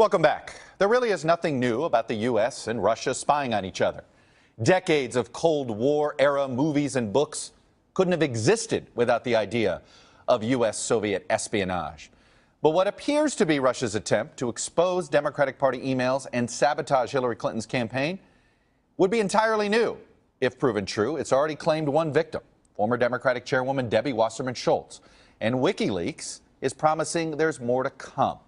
Welcome back. There really is nothing new about the U.S. and Russia spying on each other. Decades of Cold War-era movies and books couldn't have existed without the idea of U.S.-Soviet espionage. But what appears to be Russia's attempt to expose Democratic Party emails and sabotage Hillary Clinton's campaign would be entirely new. If proven true, it's already claimed one victim, former Democratic Chairwoman Debbie Wasserman Schultz. And WikiLeaks is promising there's more to come.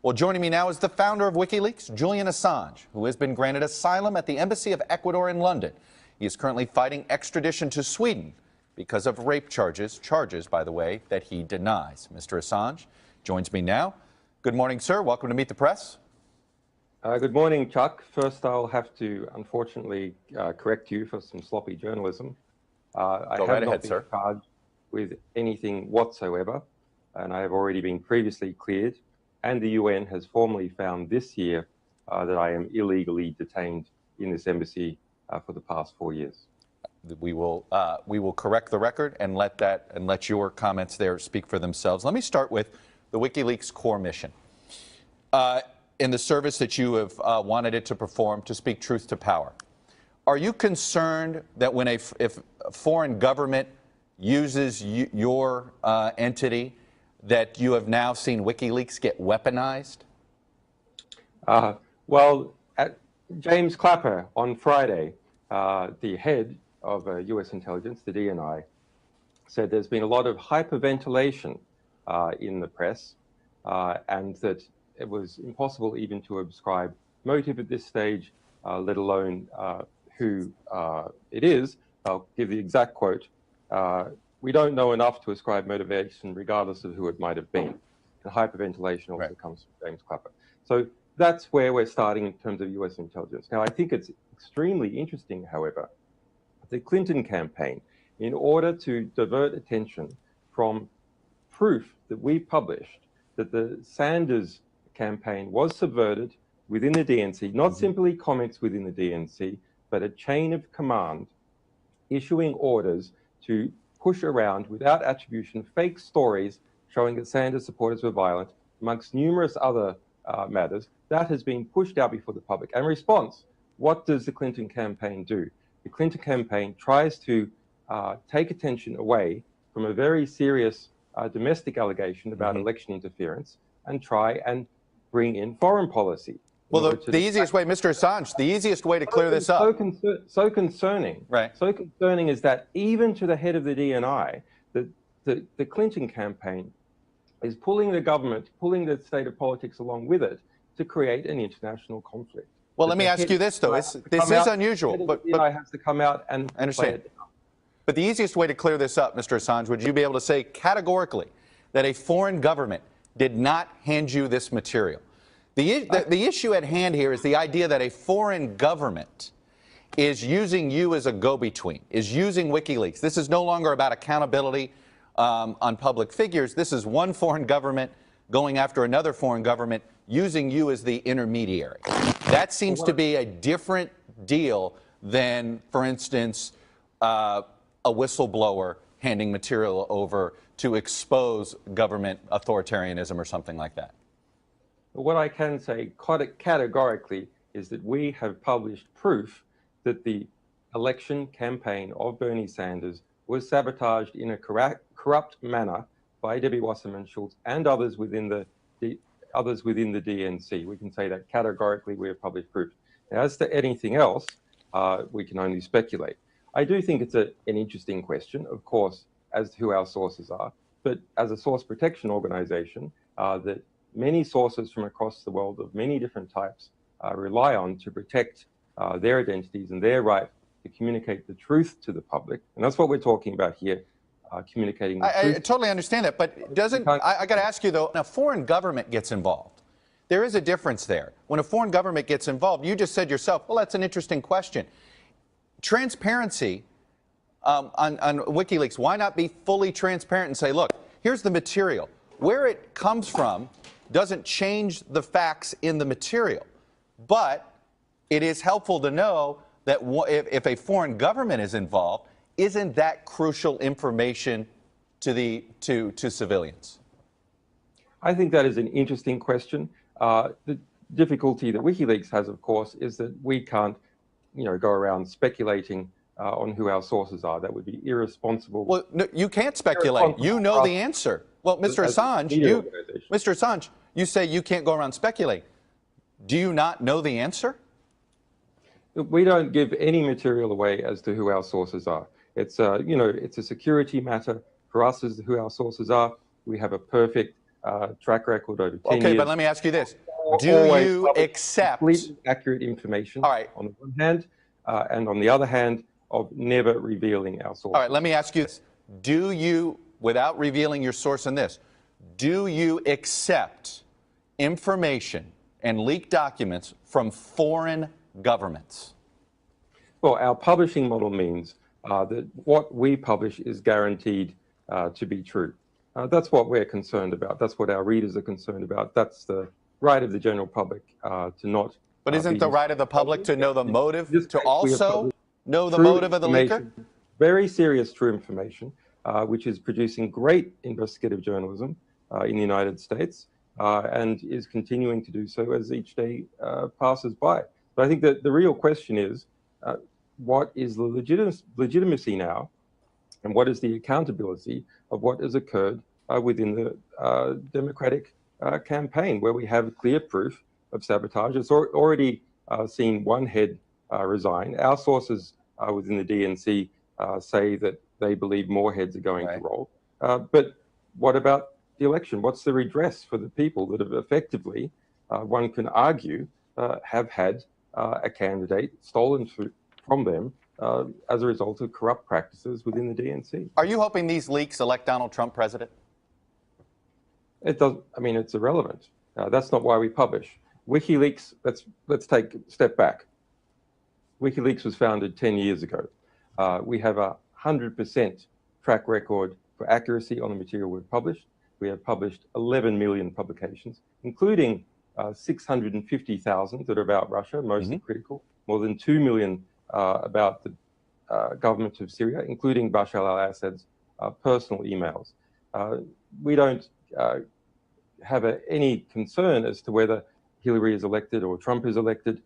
Well, joining me now is the founder of WikiLeaks, Julian Assange, who has been granted asylum at the Embassy of Ecuador in London. He is currently fighting extradition to Sweden because of rape charges, by the way, that he denies. Mr. Assange joins me now. Good morning, sir. Welcome to Meet the Press. Good morning, Chuck. First, I'll have to, unfortunately, correct you for some sloppy journalism. I have not been charged with anything whatsoever, and I have already been previously cleared. And the UN has formally found this year that I am illegally detained in this embassy for the past 4 years. We will correct the record and let your comments there speak for themselves. Let me start with the WikiLeaks core mission. In the service that you have wanted it to perform, to speak truth to power. Are you concerned that when if a foreign government uses your entity, that you have now seen WikiLeaks get weaponized? Well, James Clapper on Friday, the head of US intelligence, the DNI, said there's been a lot of hyperventilation in the press and that it was impossible even to ascribe motive at this stage, let alone who it is. I'll give the exact quote. We don't know enough to ascribe motivation regardless of who it might have been. And hyperventilation also comes from James Clapper. So that's where we're starting in terms of US intelligence. Now, I think it's extremely interesting, however, the Clinton campaign, in order to divert attention from proof that we published that the Sanders campaign was subverted within the DNC, not simply comments within the DNC, but a chain of command issuing orders to push around without attribution fake stories showing that Sanders supporters were violent, amongst numerous other matters. That has been pushed out before the public. And in response, what does the Clinton campaign do? The Clinton campaign tries to take attention away from a very serious domestic allegation about election interference and try and bring in foreign policy. Well, the easiest way, Mr. Assange, the easiest way to clear this up. So concerning. Right. So concerning is that even to the head of the DNI, the Clinton campaign is pulling the government, pulling the state of politics along with it to create an international conflict. Well, let me ask you this, though. This is unusual. But the DNI has to come out and understand. But the easiest way to clear this up, Mr. Assange, would you be able to say categorically that a foreign government did not hand you this material? The issue at hand here is the idea that a foreign government is using you as a go-between, is using WikiLeaks. This is no longer about accountability on public figures. This is one foreign government going after another foreign government, using you as the intermediary. That seems to be a different deal than, for instance, a whistleblower handing material over to expose government authoritarianism or something like that. What I can say categorically is that we have published proof that the election campaign of Bernie Sanders was sabotaged in a corrupt manner by Debbie Wasserman Schultz and others within the DNC. We can say that categorically we have published proof. Now, as to anything else, we can only speculate. I do think it's an interesting question, of course, as to who our sources are, but as a source protection organization that many sources from across the world of many different types rely on to protect their identities and their right to communicate the truth to the public. And that's what we're talking about here, communicating the truth. I totally understand that, but I got to ask you, though, when a foreign government gets involved, there is a difference there. When a foreign government gets involved, you just said yourself, well, that's an interesting question. Transparency on WikiLeaks, why not be fully transparent and say, look, here's the material. Where it comes from doesn't change the facts in the material. But it is helpful to know that if a foreign government is involved, isn't that crucial information to civilians? I think that is an interesting question. The difficulty that WikiLeaks has, of course, is that we can't, go around speculating on who our sources are. That would be irresponsible. Well, no, you can't speculate. You know the answer. Well, Mr. Assange, you say you can't go around speculating. Do you not know the answer? We don't give any material away as to who our sources are. It's it's a security matter for us as to who our sources are. We have a perfect track record over 10 years. Okay, but let me ask you this. Do you accept completely accurate information on the one hand, and on the other hand, of never revealing our sources? All right, let me ask you this. Do you, without revealing your source in this, do you accept information and leaked documents from foreign governments? Well, our publishing model means that what we publish is guaranteed to be true. That's what we're concerned about. That's what our readers are concerned about. That's the right of the general public to not. But isn't the right of the public to know the motive, to also know the motive of the leaker? Very serious true information, which is producing great investigative journalism in the United States and is continuing to do so as each day passes by. But I think that the real question is, what is the legitimacy now, and what is the accountability of what has occurred within the Democratic campaign, where we have clear proof of sabotage? It's already seen one head resign. Our sources within the DNC say that they believe more heads are going to roll. But what about the election? What's the redress for the people that have effectively, one can argue, have had a candidate stolen from them as a result of corrupt practices within the DNC? Are you hoping these leaks elect Donald Trump president? It does. I mean, it's irrelevant. That's not why we publish. WikiLeaks, let's take a step back. WikiLeaks was founded 10 years ago. We have 100% track record for accuracy on the material we've published. We have published 11 million publications, including 650,000 that are about Russia, mostly critical, more than 2 million about the government of Syria, including Bashar al-Assad's personal emails. We don't have any concern as to whether Hillary is elected or Trump is elected.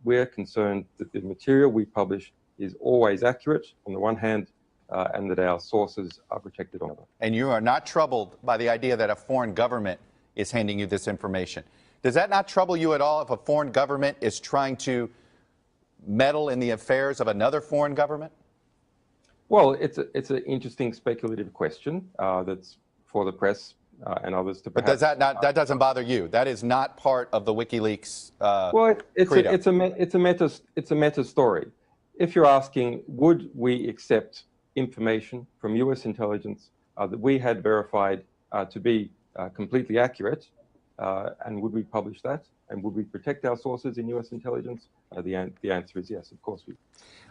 We're concerned that the material we publish is always accurate on the one hand, and that our sources are protected on the other. And you are not troubled by the idea that a foreign government is handing you this information. Does that not trouble you at all if a foreign government is trying to meddle in the affairs of another foreign government? Well, it's an interesting speculative question that's for the press and others to perhaps. But does that not, that doesn't bother you? That is not part of the WikiLeaks well, credo. It's a meta story. If you're asking, would we accept information from U.S. intelligence that we had verified to be completely accurate, and would we publish that? And would we protect our sources in U.S. intelligence? The answer is yes, of course we.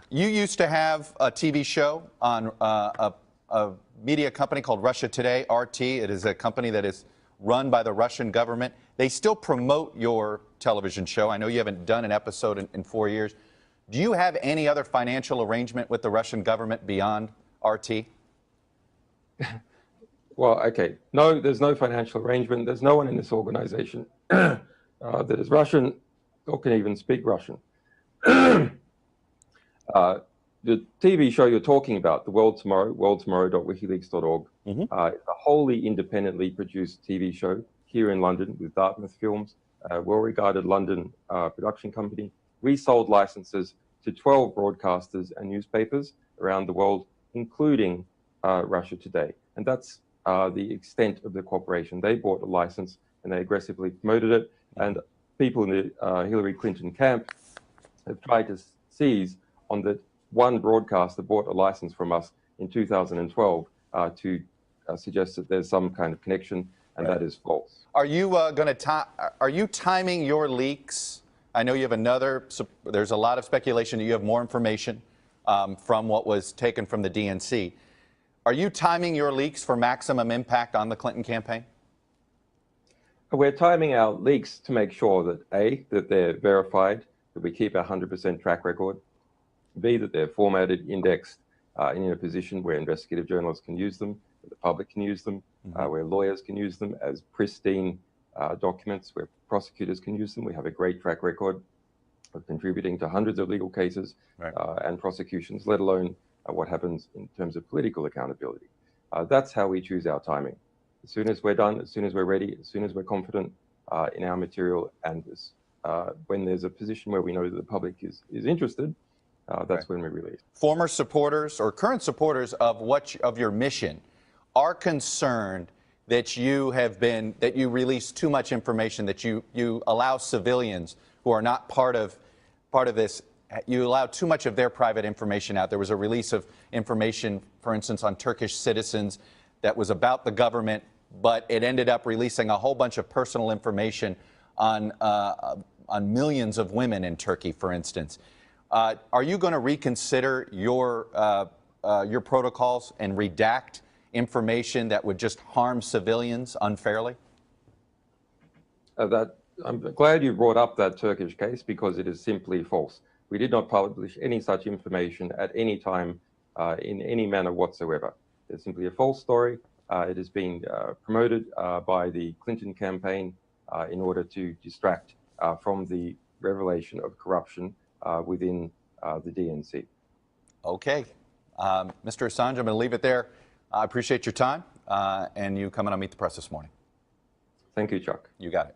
You used to have a TV show on a media company called Russia Today, RT. It is a company that is run by the Russian government. They still promote your television show. I know you haven't done an episode in 4 years. Do you have any other financial arrangement with the Russian government beyond RT? Well, okay. No, there's no financial arrangement. There's no one in this organization that is Russian or can even speak Russian. The TV show you're talking about, The World Tomorrow, worldtomorrow.wikileaks.org, is a wholly independently produced TV show here in London with Dartmouth Films, a well-regarded London production company. We sold licenses to 12 broadcasters and newspapers around the world, including Russia Today. And that's the extent of the cooperation. They bought a license and they aggressively promoted it. And people in the Hillary Clinton camp have tried to seize on that one broadcaster bought a license from us in 2012 to suggest that there's some kind of connection, and that is false. Are you are you timing your leaks? I know you have another, there's a lot of speculation that you have more information from what was taken from the DNC. Are you timing your leaks for maximum impact on the Clinton campaign? We're timing our leaks to make sure that A, that they're verified, that we keep a 100% track record, B, that they're formatted, indexed, in a position where investigative journalists can use them, that the public can use them, where lawyers can use them as pristine documents, where prosecutors can use them. We have a great track record of contributing to hundreds of legal cases and prosecutions, let alone what happens in terms of political accountability. That's how we choose our timing. As soon as we're done, as soon as we're ready, as soon as we're confident in our material, and when there's a position where we know that the public is interested, that's when we release. Former supporters or current supporters of your mission are concerned that you release too much information, that you allow civilians who are not part of this, you allow too much of their private information out. There was a release of information, for instance, on Turkish citizens that was about the government, but it ended up releasing a whole bunch of personal information on millions of women in Turkey, for instance. Are you going to reconsider your protocols and redact information that would just harm civilians unfairly? I'm glad you brought up that Turkish case, because it is simply false. We did not publish any such information at any time in any manner whatsoever. It's simply a false story. It has been promoted by the Clinton campaign in order to distract from the revelation of corruption within the DNC. Okay. Mr. Assange, I'm going to leave it there. I appreciate your time and you coming on Meet the Press this morning. Thank you, Chuck. You got it.